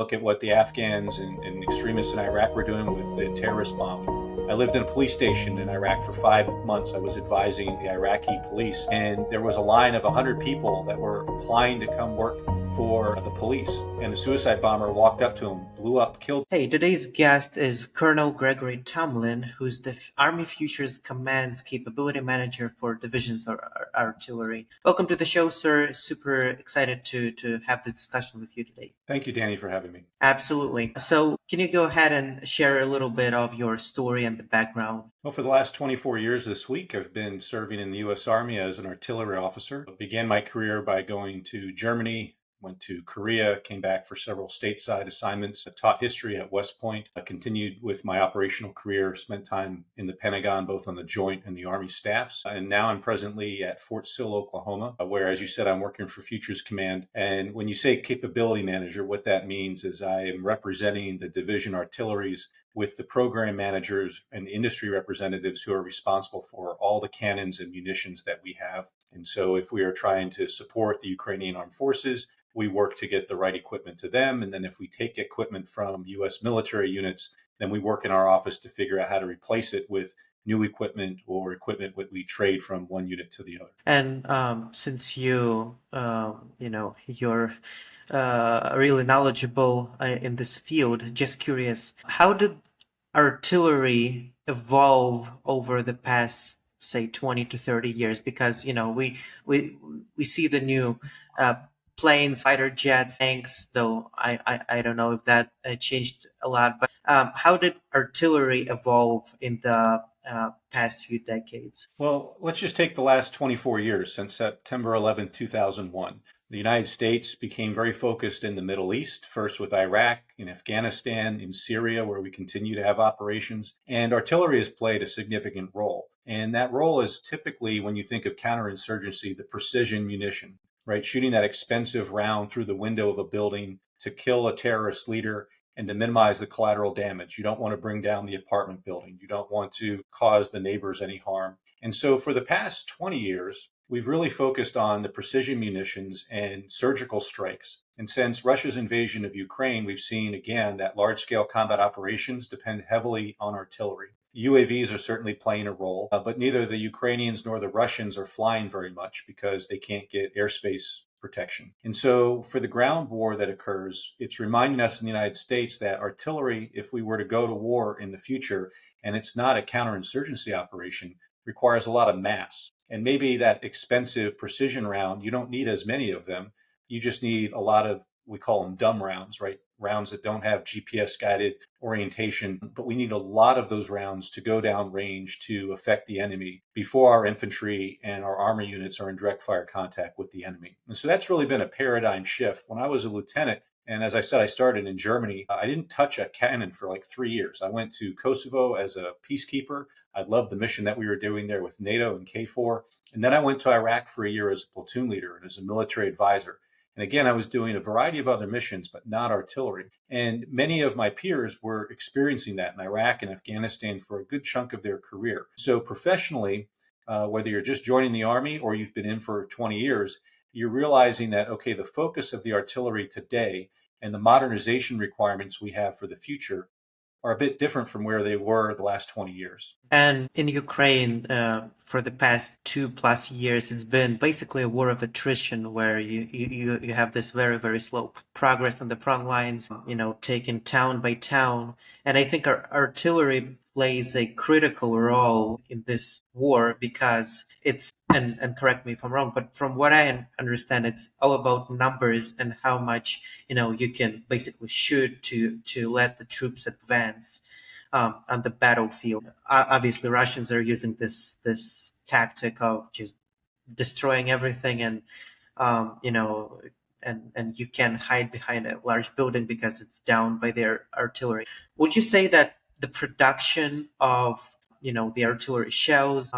Look at what the Afghans and extremists in Iraq were doing with the terrorist bombing. I lived in a police station in Iraq for 5 months. I was advising the Iraqi police, and there was a line of 100 people that were applying to come work for the police. And a suicide bomber walked up to him, blew up, killed. Hey, today's guest is Colonel Gregory Tomlin, who's the Army Futures Command's Capability Manager for Divisions Artillery. Welcome to the show, sir. Super excited to have the discussion with you today. Thank you, Danny, for having me. Absolutely. So, can you go ahead and share a little bit of your story and the background? Well, for the last 24 years this week, I've been serving in the U.S. Army as an artillery officer. I began my career by going to Germany, went to Korea, came back for several stateside assignments, taught history at West Point, continued with my operational career, spent time in the Pentagon, both on the Joint and the Army staffs. And now I'm presently at Fort Sill, Oklahoma, where, as you said, I'm working for Futures Command. And when you say capability manager, what that means is I am representing the division artilleries with the program managers and the industry representatives who are responsible for all the cannons and munitions that we have. And so if we are trying to support the Ukrainian armed forces, we work to get the right equipment to them. And then if we take equipment from U.S. military units, then we work in our office to figure out how to replace it with new equipment or equipment that we trade from one unit to the other. And since you're really knowledgeable in this field, just curious, how did artillery evolve over the past, say, 20 to 30 years? Because we see the new planes, fighter jets, tanks. Though I don't know if that changed a lot. But how did artillery evolve in the past few decades? Well, let's just take the last 24 years since September 11th, 2001. The United States became very focused in the Middle East, first with Iraq, in Afghanistan, in Syria, where we continue to have operations. And artillery has played a significant role. And that role is typically, when you think of counterinsurgency, the precision munition, right? Shooting that expensive round through the window of a building to kill a terrorist leader and to minimize the collateral damage. You don't want to bring down the apartment building. You don't want to cause the neighbors any harm. And so for the past 20 years, we've really focused on the precision munitions and surgical strikes. And since Russia's invasion of Ukraine, we've seen again that large-scale combat operations depend heavily on artillery. UAVs are certainly playing a role, but neither the Ukrainians nor the Russians are flying very much because they can't get airspace protection. And so for the ground war that occurs, it's reminding us in the United States that artillery, if we were to go to war in the future, and it's not a counterinsurgency operation, requires a lot of mass. And maybe that expensive precision round, you don't need as many of them. You just need a lot of, we call them dumb rounds, right? Rounds that don't have GPS guided orientation, but we need a lot of those rounds to go down range to affect the enemy before our infantry and our armor units are in direct fire contact with the enemy. And so that's really been a paradigm shift. When I was a lieutenant, and as I said, I started in Germany, I didn't touch a cannon for like 3 years. I went to Kosovo as a peacekeeper. I loved the mission that we were doing there with NATO and KFOR. And then I went to Iraq for a year as a platoon leader and as a military advisor. And again, I was doing a variety of other missions, but not artillery. And many of my peers were experiencing that in Iraq and Afghanistan for a good chunk of their career. So professionally, whether you're just joining the Army or you've been in for 20 years, you're realizing that, okay, the focus of the artillery today and the modernization requirements we have for the future are a bit different from where they were the last 20 years. And in Ukraine, for the past 2+ years, it's been basically a war of attrition where you have this very, very slow progress on the front lines, taken town by town. And I think our artillery plays a critical role in this war because and correct me if I'm wrong, but from what I understand, it's all about numbers and how much, you can basically shoot to let the troops advance on the battlefield. Obviously, Russians are using this tactic of just destroying everything, and and you can hide behind a large building because it's down by their artillery. Would you say that the production of the artillery shells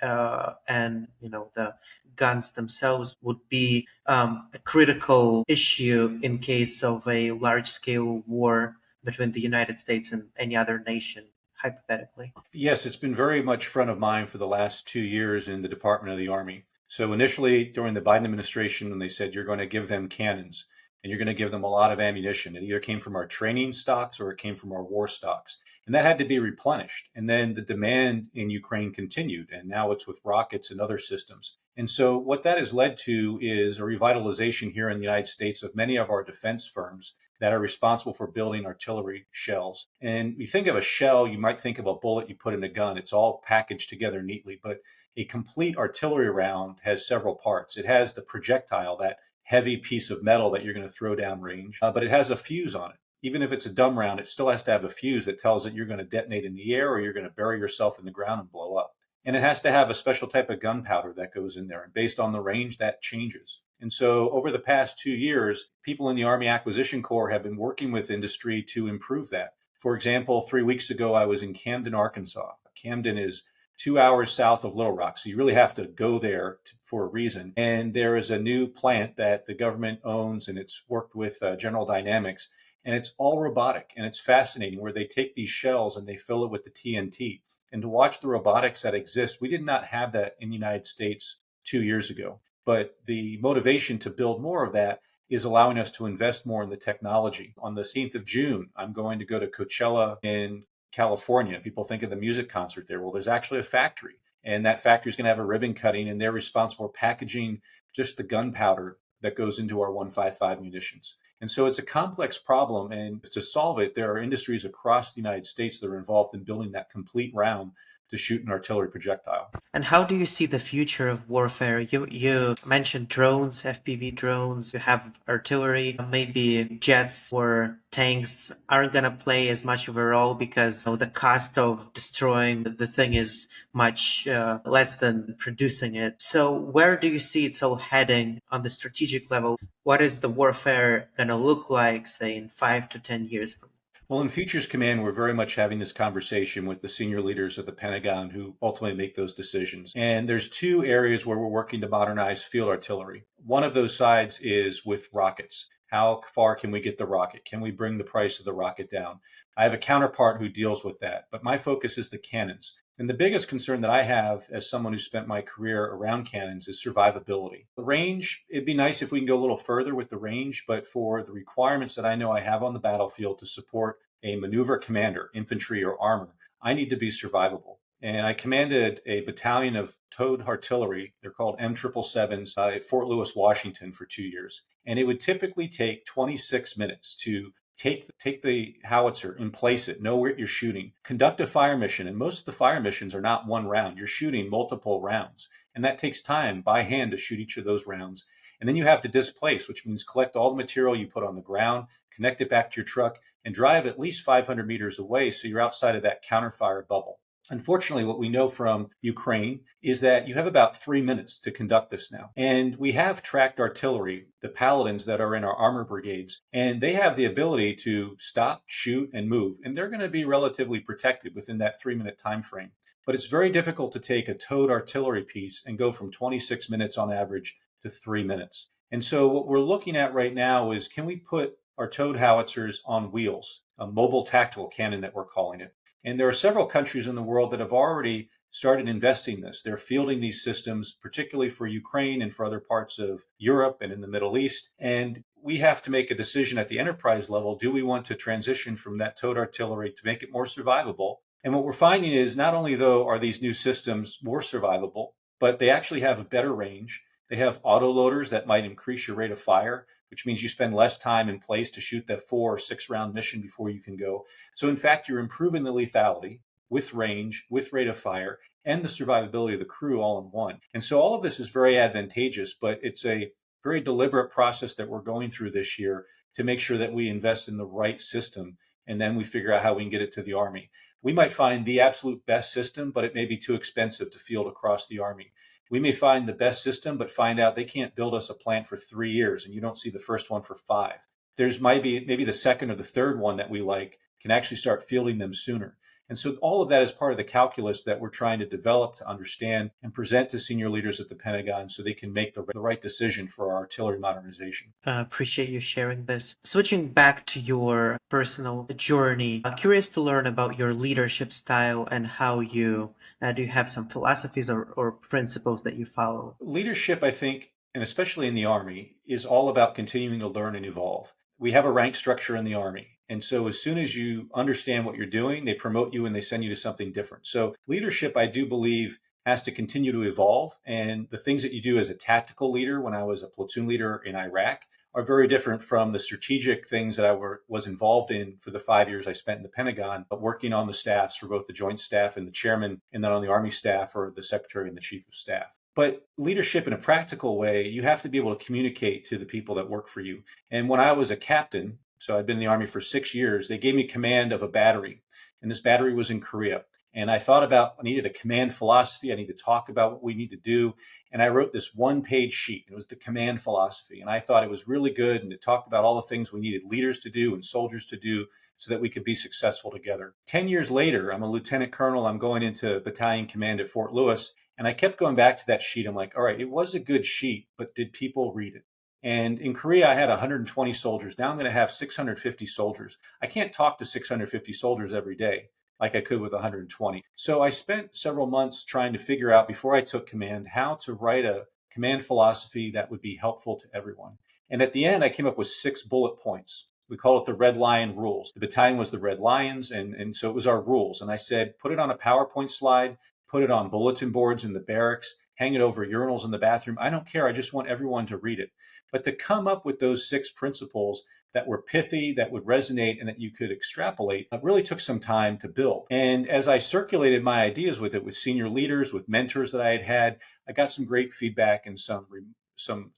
and the guns themselves would be a critical issue in case of a large-scale war between the United States and any other nation, hypothetically? Yes, it's been very much front of mind for the last 2 years in the Department of the Army. So initially, during the Biden administration, when they said you're going to give them cannons, and you're going to give them a lot of ammunition. It either came from our training stocks or it came from our war stocks. And that had to be replenished. And then the demand in Ukraine continued, and now it's with rockets and other systems. And so, what that has led to is a revitalization here in the United States of many of our defense firms that are responsible for building artillery shells. And you think of a shell, you might think of a bullet you put in a gun. It's all packaged together neatly, but a complete artillery round has several parts. It has the projectile, that heavy piece of metal that you're going to throw down range, but it has a fuse on it. Even if it's a dumb round, it still has to have a fuse that tells it you're going to detonate in the air or you're going to bury yourself in the ground and blow up. And it has to have a special type of gunpowder that goes in there. And based on the range, that changes. And so over the past 2 years, people in the Army Acquisition Corps have been working with industry to improve that. For example, 3 weeks ago, I was in Camden, Arkansas. Camden is 2 hours south of Little Rock. So you really have to go there for a reason. And there is a new plant that the government owns, and it's worked with General Dynamics. And it's all robotic, and it's fascinating where they take these shells and they fill it with the TNT. And to watch the robotics that exist, we did not have that in the United States 2 years ago. But the motivation to build more of that is allowing us to invest more in the technology. On the 16th of June, I'm going to go to Coachella in California. People think of the music concert there. Well, there's actually a factory, and that factory is going to have a ribbon cutting, and they're responsible for packaging just the gunpowder that goes into our 155 munitions. And so it's a complex problem. And to solve it, there are industries across the United States that are involved in building that complete round to shoot an artillery projectile. And how do you see the future of warfare? You mentioned drones, FPV drones, you have artillery, maybe jets or tanks aren't going to play as much of a role because the cost of destroying the thing is much less than producing it. So where do you see it all heading on the strategic level? What is the warfare going to look like, say, in 5 to 10 years from now? Well, in Futures Command, we're very much having this conversation with the senior leaders of the Pentagon who ultimately make those decisions. And there's two areas where we're working to modernize field artillery. One of those sides is with rockets. How far can we get the rocket? Can we bring the price of the rocket down? I have a counterpart who deals with that, but my focus is the cannons. And the biggest concern that I have as someone who spent my career around cannons is survivability. The range, it'd be nice if we can go a little further with the range, but for the requirements that I know I have on the battlefield to support a maneuver commander, infantry or armor, I need to be survivable. And I commanded a battalion of towed artillery. They're called M777s at Fort Lewis, Washington for 2 years. And it would typically take 26 minutes to take the howitzer and place it, know where you're shooting, conduct a fire mission. And most of the fire missions are not one round. You're shooting multiple rounds. And that takes time by hand to shoot each of those rounds. And then you have to displace, which means collect all the material you put on the ground, connect it back to your truck, and drive at least 500 meters away so you're outside of that counterfire bubble. Unfortunately, what we know from Ukraine is that you have about 3 minutes to conduct this now. And we have tracked artillery, the paladins that are in our armor brigades, and they have the ability to stop, shoot, and move. And they're going to be relatively protected within that 3 minute time frame. But it's very difficult to take a towed artillery piece and go from 26 minutes on average to 3 minutes. And so what we're looking at right now is, can we put our towed howitzers on wheels, a mobile tactical cannon that we're calling it. And there are several countries in the world that have already started investing in this. They're fielding these systems, particularly for Ukraine and for other parts of Europe and in the Middle East. And we have to make a decision at the enterprise level. Do we want to transition from that towed artillery to make it more survivable? And what we're finding is not only, though, are these new systems more survivable, but they actually have a better range. They have autoloaders that might increase your rate of fire, which means you spend less time in place to shoot that 4 or 6 round mission before you can go. So in fact, you're improving the lethality with range, with rate of fire, and the survivability of the crew all in one. And so all of this is very advantageous, but it's a very deliberate process that we're going through this year to make sure that we invest in the right system, and then we figure out how we can get it to the Army. We might find the absolute best system, but it may be too expensive to field across the Army. We may find the best system, but find out they can't build us a plant for 3 years, and you don't see the first one for 5. There's maybe the second or the third one that we like can actually start fielding them sooner. And so all of that is part of the calculus that we're trying to develop, to understand, and present to senior leaders at the Pentagon so they can make the right decision for our artillery modernization. Appreciate you sharing this. Switching back to your personal journey, curious to learn about your leadership style and how you do you have some philosophies or principles that you follow? Leadership, I think, and especially in the Army, is all about continuing to learn and evolve. We have a rank structure in the Army. And so as soon as you understand what you're doing, they promote you and they send you to something different. So leadership, I do believe, has to continue to evolve. And the things that you do as a tactical leader, when I was a platoon leader in Iraq, are very different from the strategic things that was involved in for the 5 years I spent in the Pentagon, but working on the staffs for both the Joint Staff and the chairman, and then on the Army staff for the Secretary and the Chief of Staff. But leadership in a practical way, you have to be able to communicate to the people that work for you. And when I was a captain, so I'd been in the Army for 6 years, they gave me command of a battery. And this battery was in Korea. And I thought about, I needed a command philosophy. I need to talk about what we need to do. And I wrote this 1-page sheet. It was the command philosophy. And I thought it was really good. And it talked about all the things we needed leaders to do and soldiers to do so that we could be successful together. 10 years later, I'm a lieutenant colonel. I'm going into battalion command at Fort Lewis. And I kept going back to that sheet. I'm like, all right, it was a good sheet, but did people read it? And in Korea, I had 120 soldiers. Now I'm going to have 650 soldiers. I can't talk to 650 soldiers every day like I could with 120. So I spent several months trying to figure out before I took command how to write a command philosophy that would be helpful to everyone. And at the end, I came up with 6 bullet points. We call it the Red Lion rules. The battalion was the Red Lions, and so it was our rules. And I said, put it on a PowerPoint slide, put it on bulletin boards in the barracks, hang it over urinals in the bathroom. I don't care. I just want everyone to read it. But to come up with those 6 principles that were pithy, that would resonate, and that you could extrapolate, it really took some time to build. And as I circulated my ideas with it, with senior leaders, with mentors that I had, I got some great feedback and some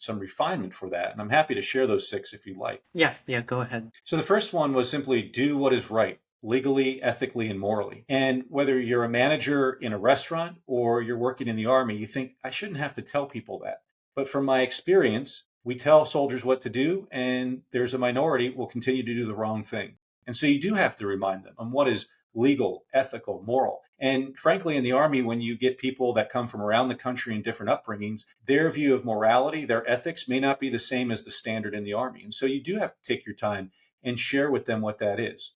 refinement for that. And I'm happy to share those 6 if you like. Yeah, go ahead. So the first one was simply do what is right, legally, ethically, and morally. And whether you're a manager in a restaurant or you're working in the Army, you think, I shouldn't have to tell people that. But from my experience, we tell soldiers what to do, and there's a minority will continue to do the wrong thing. And so you do have to remind them on what is legal, ethical, moral. And frankly, in the Army, when you get people that come from around the country in different upbringings, their view of morality, their ethics may not be the same as the standard in the Army. And so you do have to take your time and share with them what that is.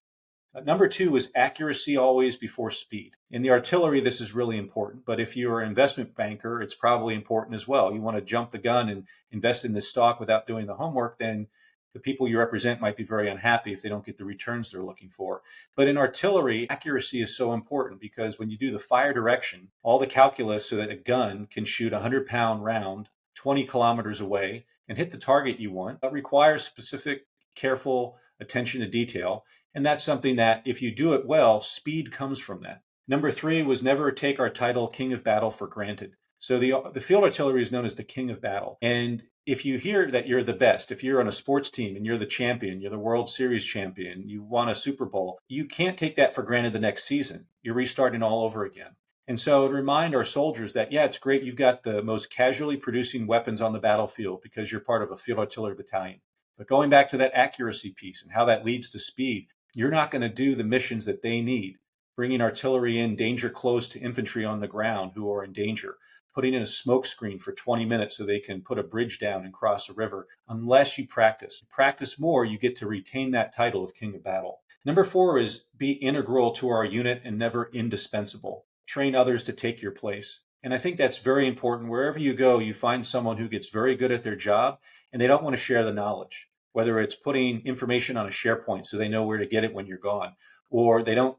Number 2 is accuracy always before speed. In the artillery, this is really important, but if you're an investment banker, it's probably important as well. You want to jump the gun and invest in this stock without doing the homework, then the people you represent might be very unhappy if they don't get the returns they're looking for. But in artillery, accuracy is so important because when you do the fire direction, all the calculus so that a gun can shoot a 100-pound round 20 kilometers away and hit the target you want, that requires specific, careful attention to detail. And that's something that if you do it well, speed comes from that. Number 3 was never take our title King of Battle for granted. So the field artillery is known as the King of Battle. And if you hear that you're the best, if you're on a sports team and you're the champion, you're the World Series champion, you won a Super Bowl, you can't take that for granted the next season. You're restarting all over again. And so to remind our soldiers that, yeah, it's great you've got the most casually producing weapons on the battlefield because you're part of a field artillery battalion. But going back to that accuracy piece and how that leads to speed, you're not going to do the missions that they need, bringing artillery in danger close to infantry on the ground who are in danger, putting in a smoke screen for 20 minutes so they can put a bridge down and cross a river, unless you practice. Practice more, you get to retain that title of King of Battle. Number 4 is be integral to our unit and never indispensable. Train others to take your place. And I think that's very important. Wherever you go, you find someone who gets very good at their job and they don't want to share the knowledge. Whether it's putting information on a SharePoint so they know where to get it when you're gone, or they don't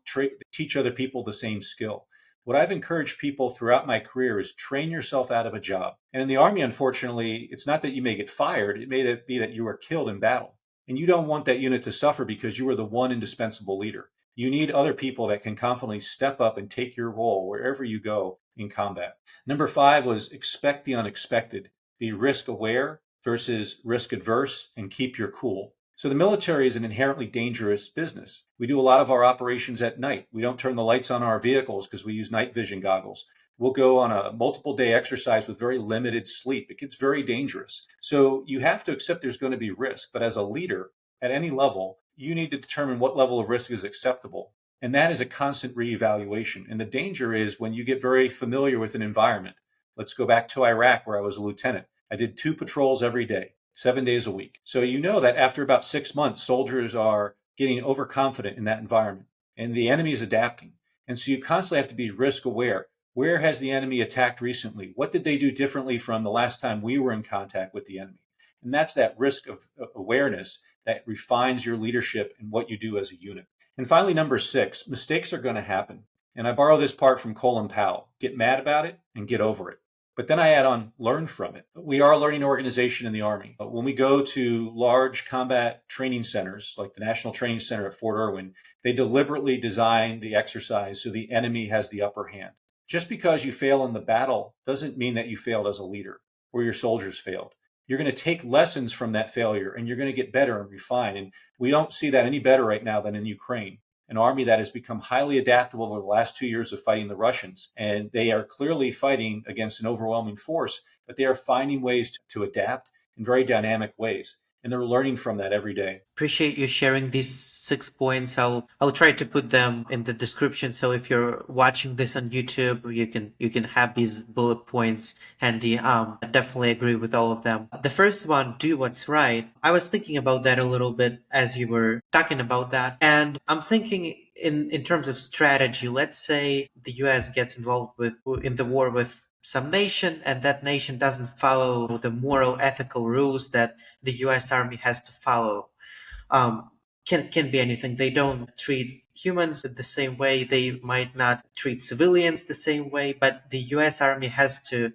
teach other people the same skill. What I've encouraged people throughout my career is train yourself out of a job. And in the Army, unfortunately, it's not that you may get fired. It may be that you are killed in battle. And you don't want that unit to suffer because you were the one indispensable leader. You need other people that can confidently step up and take your role wherever you go in combat. Number 5 was expect the unexpected. Be risk aware versus risk adverse, and keep your cool. So the military is an inherently dangerous business. We do a lot of our operations at night. We don't turn the lights on our vehicles because we use night vision goggles. We'll go on a multiple day exercise with very limited sleep. It gets very dangerous. So you have to accept there's going to be risk. But as a leader at any level, you need to determine what level of risk is acceptable. And that is a constant reevaluation. And the danger is when you get very familiar with an environment. Let's go back to Iraq where I was a lieutenant. I did 2 patrols every day, 7 days a week. So you know that after about 6 months, soldiers are getting overconfident in that environment and the enemy is adapting. And so you constantly have to be risk aware. Where has the enemy attacked recently? What did they do differently from the last time we were in contact with the enemy? And that's that risk of awareness that refines your leadership and what you do as a unit. And finally, number 6, mistakes are going to happen. And I borrow this part from Colin Powell: get mad about it and get over it. But then I add on, learn from it. We are a learning organization in the Army. But when we go to large combat training centers, like the National Training Center at Fort Irwin, they deliberately design the exercise so the enemy has the upper hand. Just because you fail in the battle doesn't mean that you failed as a leader or your soldiers failed. You're going to take lessons from that failure and you're going to get better and refine. And we don't see that any better right now than in Ukraine, an army that has become highly adaptable over the last 2 years of fighting the Russians. And they are clearly fighting against an overwhelming force, but they are finding ways to adapt in very dynamic ways. And they're learning from that every day. Appreciate you sharing these 6 points. I'll try to put them in the description. So if you're watching this on YouTube, you can have these bullet points handy. I definitely agree with all of them. The first one, do what's right. I was thinking about that a little bit as you were talking about that. And I'm thinking in terms of strategy. Let's say the US gets involved in the war with some nation, and that nation doesn't follow the moral, ethical rules that the U.S. Army has to follow. Um, can be anything. They don't treat humans the same way. They might not treat civilians the same way, but the U.S. Army has to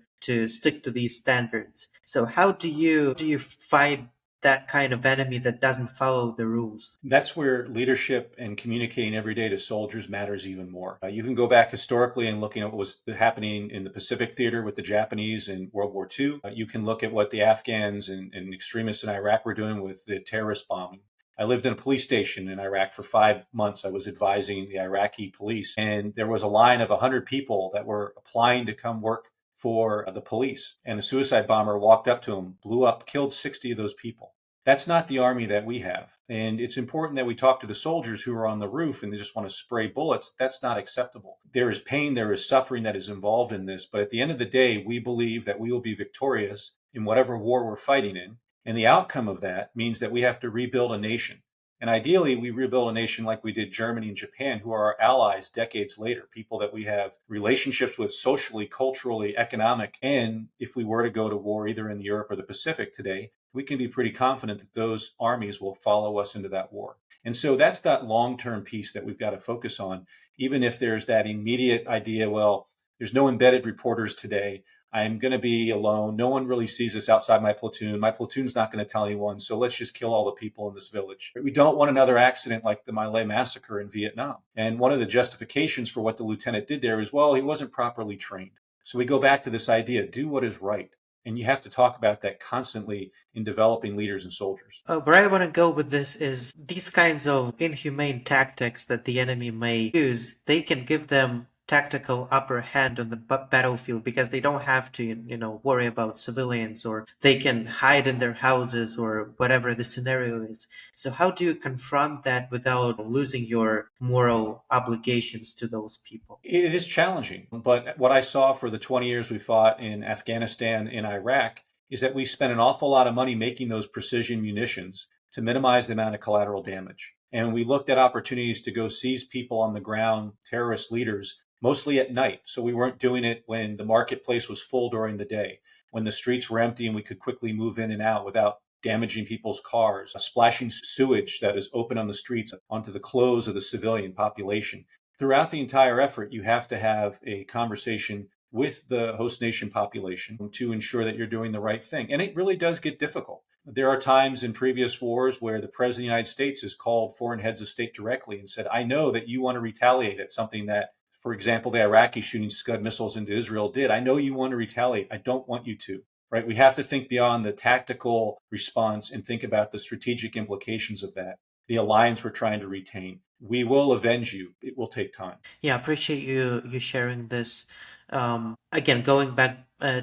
stick to these standards. So how do you fight that kind of enemy that doesn't follow the rules? That's where leadership and communicating every day to soldiers matters even more. You can go back historically and looking at what was happening in the Pacific theater with the Japanese in World War II. You can look at what the Afghans and extremists in Iraq were doing with the terrorist bombing. I lived in a police station in Iraq for 5 months. I was advising the Iraqi police, and there was a line of 100 people that were applying to come work for the police. And a suicide bomber walked up to them, blew up, killed 60 of those people. That's not the army that we have. And it's important that we talk to the soldiers who are on the roof and they just want to spray bullets. That's not acceptable. There is pain, there is suffering that is involved in this. But at the end of the day, we believe that we will be victorious in whatever war we're fighting in. And the outcome of that means that we have to rebuild a nation. And ideally, we rebuild a nation like we did Germany and Japan, who are our allies decades later, people that we have relationships with socially, culturally, economic. And if we were to go to war either in Europe or the Pacific today, we can be pretty confident that those armies will follow us into that war. And so that's that long-term piece that we've got to focus on, even if there's that immediate idea, well, there's no embedded reporters today. I'm going to be alone. No one really sees us outside my platoon. My platoon's not going to tell anyone. So let's just kill all the people in this village. We don't want another accident like the My Lai massacre in Vietnam. And one of the justifications for what the lieutenant did there is, well, he wasn't properly trained. So we go back to this idea, do what is right. And you have to talk about that constantly in developing leaders and soldiers. Where I want to go with this is these kinds of inhumane tactics that the enemy may use, they can give them tactical upper hand on the battlefield because they don't have to, worry about civilians, or they can hide in their houses or whatever the scenario is. So how do you confront that without losing your moral obligations to those people? It is challenging, but what I saw for the 20 years we fought in Afghanistan and Iraq is that we spent an awful lot of money making those precision munitions to minimize the amount of collateral damage. And we looked at opportunities to go seize people on the ground, terrorist leaders, mostly at night. So we weren't doing it when the marketplace was full during the day, when the streets were empty and we could quickly move in and out without damaging people's cars, splashing sewage that is open on the streets onto the clothes of the civilian population. Throughout the entire effort, you have to have a conversation with the host nation population to ensure that you're doing the right thing. And it really does get difficult. There are times in previous wars where the President of the United States has called foreign heads of state directly and said, I know that you want to retaliate at something that, for example, the Iraqis shooting Scud missiles into Israel did. I know you want to retaliate. I don't want you to. Right? We have to think beyond the tactical response and think about the strategic implications of that, the alliance we're trying to retain. We will avenge you. It will take time. Yeah, appreciate you sharing this. Again, going back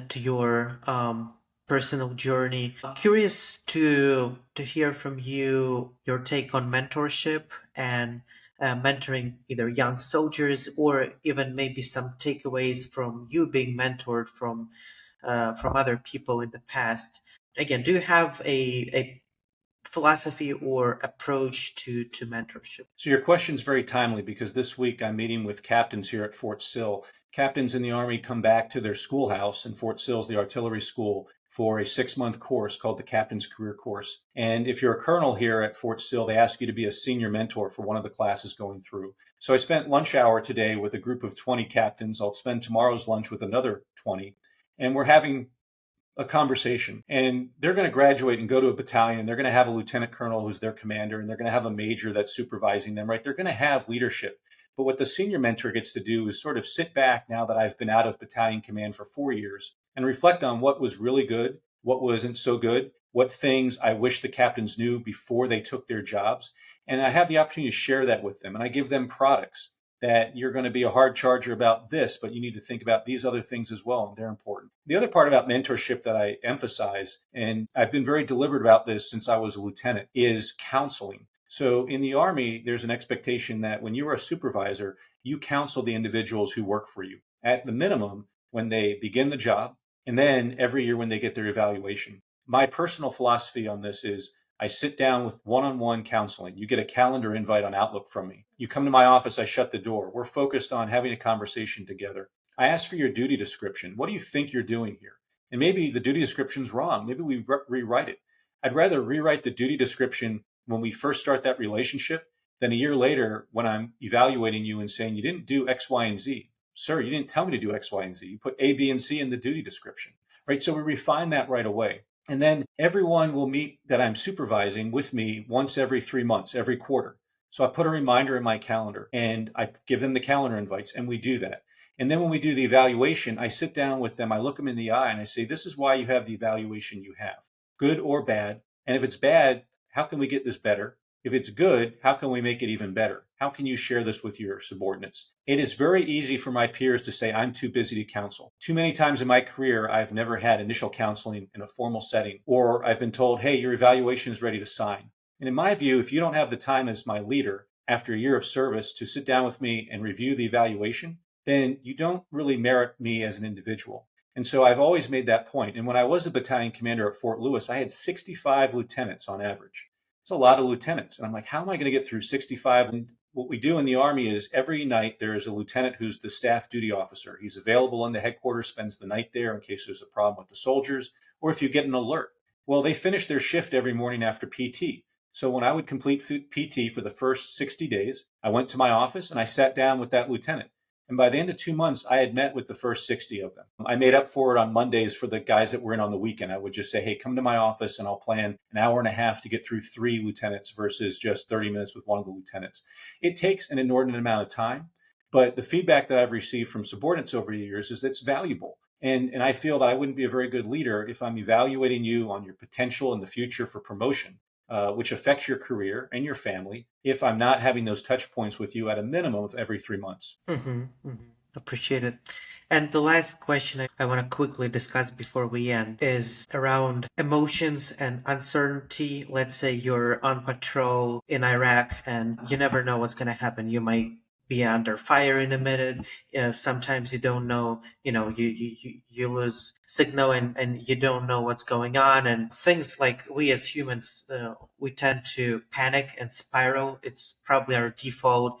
to your personal journey, I'm curious to hear from you your take on mentorship and mentoring either young soldiers, or even maybe some takeaways from you being mentored from other people in the past. Again, do you have a philosophy or approach to mentorship? So your question is very timely because this week I'm meeting with captains here at Fort Sill, captains in the Army come back to their schoolhouse in Fort Sills, the artillery school, for a 6-month course called the Captain's Career Course. And if you're a colonel here at Fort Sill, they ask you to be a senior mentor for one of the classes going through. So I spent lunch hour today with a group of 20 captains. I'll spend tomorrow's lunch with another 20. And we're having a conversation, and they're going to graduate and go to a battalion, and they're going to have a lieutenant colonel who's their commander, and they're going to have a major that's supervising them, right? They're going to have leadership. But what the senior mentor gets to do is sort of sit back now that I've been out of battalion command for 4 years and reflect on what was really good, what wasn't so good, what things I wish the captains knew before they took their jobs. And I have the opportunity to share that with them. And I give them products that you're going to be a hard charger about this, but you need to think about these other things as well, and they're important. The other part about mentorship that I emphasize, and I've been very deliberate about this since I was a lieutenant, is counseling. So in the Army, there's an expectation that when you are a supervisor, you counsel the individuals who work for you at the minimum when they begin the job, and then every year when they get their evaluation. My personal philosophy on this is I sit down with one-on-one counseling. You get a calendar invite on Outlook from me. You come to my office, I shut the door. We're focused on having a conversation together. I ask for your duty description. What do you think you're doing here? And maybe the duty description's wrong. Maybe we rewrite it. I'd rather rewrite the duty description when we first start that relationship than a year later when I'm evaluating you and saying, you didn't do X, Y, and Z. Sir, you didn't tell me to do X, Y, and Z. You put A, B, and C in the duty description, right? So we refine that right away. And then everyone will meet that I'm supervising with me once every 3 months, every quarter. So I put a reminder in my calendar and I give them the calendar invites, and we do that. And then when we do the evaluation, I sit down with them, I look them in the eye and I say, this is why you have the evaluation you have, good or bad. And if it's bad, how can we get this better? If it's good, how can we make it even better? How can you share this with your subordinates? It is very easy for my peers to say, I'm too busy to counsel. Too many times in my career, I've never had initial counseling in a formal setting, or I've been told, hey, your evaluation is ready to sign. And in my view, if you don't have the time as my leader after a year of service to sit down with me and review the evaluation, then you don't really merit me as an individual. And so I've always made that point. And when I was a battalion commander at Fort Lewis, I had 65 lieutenants on average. It's a lot of lieutenants. And I'm like, how am I going to get through 65? And what we do in the Army is every night there is a lieutenant who's the staff duty officer. He's available in the headquarters, spends the night there in case there's a problem with the soldiers, or if you get an alert. Well, they finish their shift every morning after PT. So when I would complete PT for the first 60 days, I went to my office and I sat down with that lieutenant. And by the end of 2 months, I had met with the first 60 of them. I made up for it on Mondays for the guys that were in on the weekend. I would just say, hey, come to my office and I'll plan an hour and a half to get through 3 lieutenants versus just 30 minutes with one of the lieutenants. It takes an inordinate amount of time, but the feedback that I've received from subordinates over the years is it's valuable. And I feel that I wouldn't be a very good leader if I'm evaluating you on your potential in the future for promotion, which affects your career and your family, if I'm not having those touch points with you at a minimum of every 3 months. Appreciate it. And the last question I want to quickly discuss before we end is around emotions and uncertainty. Let's say you're on patrol in Iraq and you never know what's going to happen. You might be under fire in a minute. Sometimes you don't know, you lose signal and you don't know what's going on. And things like we as humans, we tend to panic and spiral. It's probably our default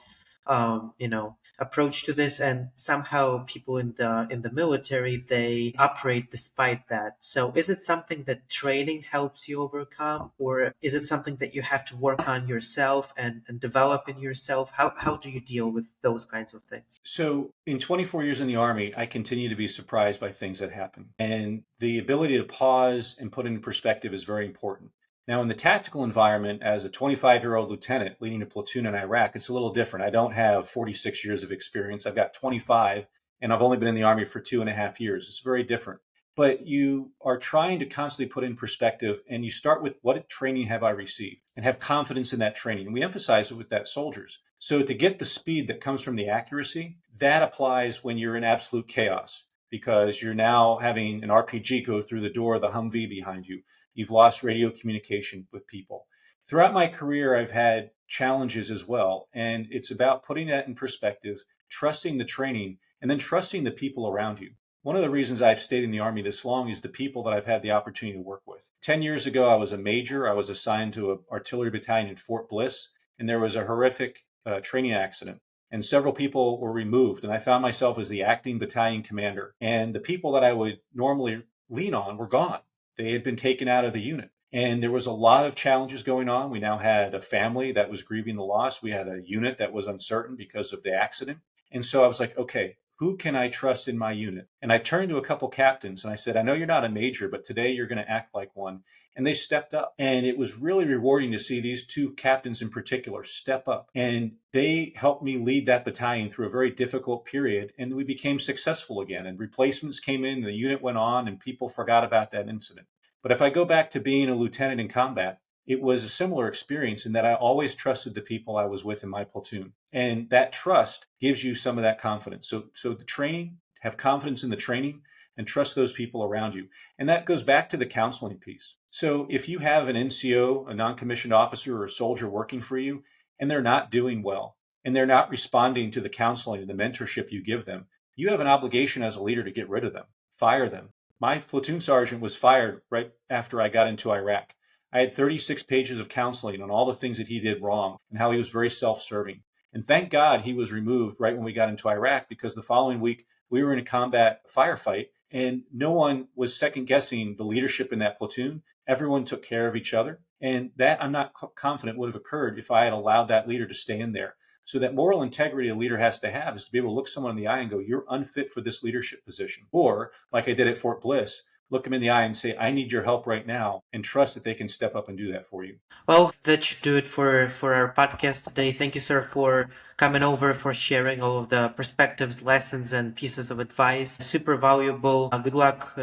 approach to this, and somehow people in the military, they operate despite that. So is it something that training helps you overcome, or is it something that you have to work on yourself and develop in yourself? How do you deal with those kinds of things? So, in 24 years in the Army, I continue to be surprised by things that happen. And the ability to pause and put into perspective is very important. Now, in the tactical environment, as a 25-year-old lieutenant leading a platoon in Iraq, it's a little different. I don't have 46 years of experience. I've got 25, and I've only been in the Army for 2.5 years. It's very different. But you are trying to constantly put in perspective, and you start with what training have I received and have confidence in that training. And we emphasize it with that soldiers. So to get the speed that comes from the accuracy, that applies when you're in absolute chaos, because you're now having an RPG go through the door of the Humvee behind you. You've lost radio communication with people. Throughout my career, I've had challenges as well. And it's about putting that in perspective, trusting the training, and then trusting the people around you. One of the reasons I've stayed in the Army this long is the people that I've had the opportunity to work with. 10 years ago, I was a major. I was assigned to an artillery battalion in Fort Bliss, and there was a horrific training accident. and several people were removed. And I found myself as the acting battalion commander. And the people that I would normally lean on were gone. They had been taken out of the unit. And there was a lot of challenges going on. We now had a family that was grieving the loss. We had a unit that was uncertain because of the accident. And so I was like, okay, who can I trust in my unit? And I turned to a couple captains and I said, I know you're not a major, but today you're going to act like one. And they stepped up. And it was really rewarding to see these two captains in particular step up. And they helped me lead that battalion through a very difficult period. And we became successful again. And replacements came in, the unit went on, and people forgot about that incident. But if I go back to being a lieutenant in combat, it was a similar experience in that I always trusted the people I was with in my platoon. And that trust gives you some of that confidence. So the training, have confidence in the training and trust those people around you. And that goes back to the counseling piece. So if you have an NCO, a non-commissioned officer or a soldier working for you, and they're not doing well, and they're not responding to the counseling and the mentorship you give them, you have an obligation as a leader to get rid of them, fire them. My platoon sergeant was fired right after I got into Iraq. I had 36 pages of counseling on all the things that he did wrong and how he was very self-serving. And thank God he was removed right when we got into Iraq, because the following week we were in a combat firefight and no one was second guessing the leadership in that platoon. Everyone took care of each other. And that, I'm not confident, would have occurred if I had allowed that leader to stay in there. So that moral integrity a leader has to have is to be able to look someone in the eye and go, you're unfit for this leadership position. Or like I did at Fort Bliss, look them in the eye and say, I need your help right now, and trust that they can step up and do that for you. Well, that should do it for our podcast today. Thank you, sir, for coming over, for sharing all of the perspectives, lessons, and pieces of advice. Super valuable. Good luck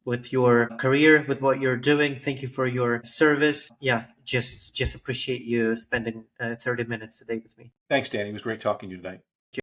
with your career, with what you're doing. Thank you for your service. Yeah, just appreciate you spending 30 minutes today with me. Thanks, Danny. It was great talking to you tonight.